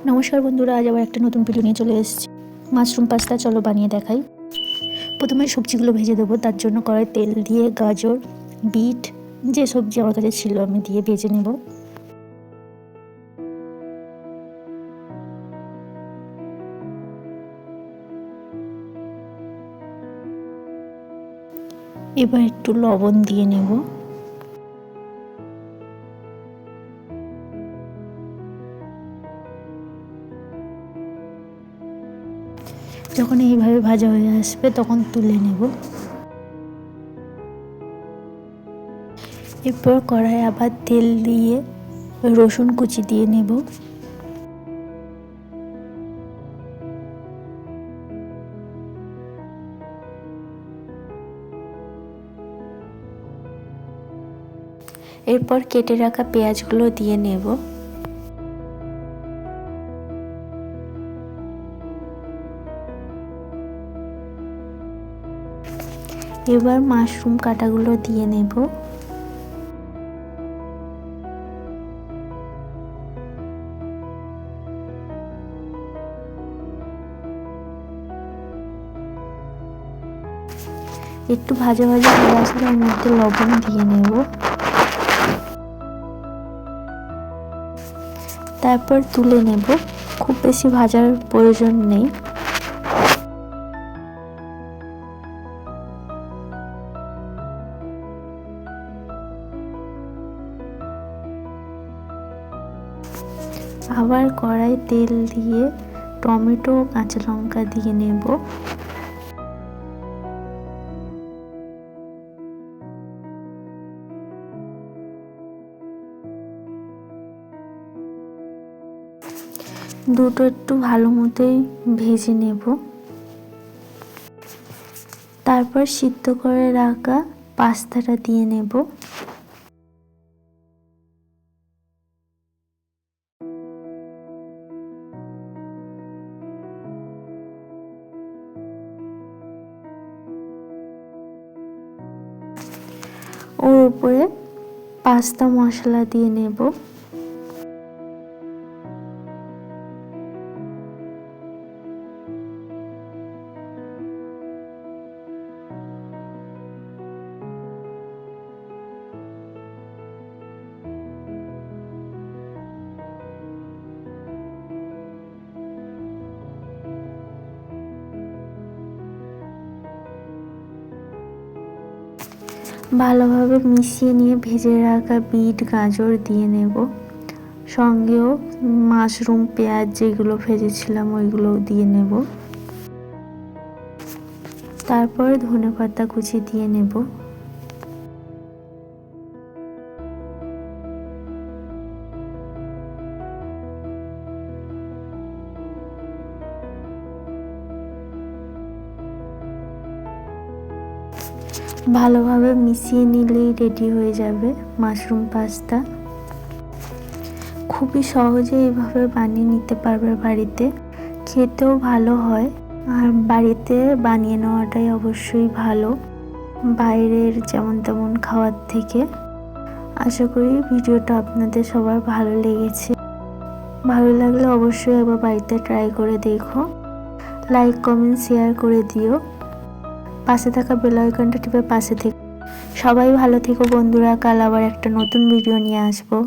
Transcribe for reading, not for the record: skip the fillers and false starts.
নমস্কার বন্ধুরা, আজ আবার একটা নতুন ভিডিও নিয়ে চলে এসেছি। মাশরুম পাস্তা চলো বানিয়ে দেখাই। প্রথমে সবজিগুলো ভেজে দেবো। তার জন্য কড়াই তেল দিয়ে গাজর, বিট, যে সবজি আমার কাছে ছিল আমি দিয়ে ভেজে নেব। এবার একটু লবণ দিয়ে নেব। যখন এইভাবে ভাজা হয়ে আসবে তখন তুলে নেব। এরপর কড়াই আবার তেল দিয়ে রসুন কুচি দিয়ে নেব। এরপর কেটে রাখা পেঁয়াজগুলো দিয়ে নেব। এবার মাশরুম কাটাগুলো দিয়ে নেব। একটু ভাজা ভাজা হয়ে আসলে এর মধ্যে লবণ দিয়ে নেব। তারপর তুলে নেব। খুব বেশি ভাজার প্রয়োজন নেই। আবার কড়াই তেল দিয়ে টমেটো ও কাঁচা লঙ্কা দিয়ে নেব। দুটো একটু ভালো মতোই ভেজে নেব। তারপর সিদ্ধ করে রাখা পাস্তাটা দিয়ে নেব। ওর উপরে পাস্তা মশলা দিয়ে নেব। ভালোভাবে মিশিয়ে নিয়ে ভেজে রাখা বিট গাজর দিয়ে নেব। সঙ্গেও মাশরুম পেঁয়াজ যেগুলো ভেজেছিলাম ওইগুলো দিয়ে নেব। তারপর ধনেপাতা কুচি দিয়ে নেব। ভালোভাবে মিশিয়ে নিলেই রেডি হয়ে যাবে মাশরুম পাস্তা। খুবই সহজে এইভাবে বানিয়ে নিতে পারবে বাড়িতে। খেতেও ভালো হয়। আর বাড়িতে বানিয়ে নেওয়াটাই অবশ্যই ভালো বাইরের যেমন তেমন খাওয়ার থেকে। আশা করি ভিডিওটা আপনাদের সবার ভালো লেগেছে। ভালো লাগলে অবশ্যই একবার বাড়িতে ট্রাই করে দেখো। লাইক কমেন্ট শেয়ার করে দিও। পাশে থাকা বেল আইকনটা টিপে পাশে থেকো। সবাই ভালো থেকো বন্ধুরা। কাল আবার একটা নতুন ভিডিও নিয়ে আসবো।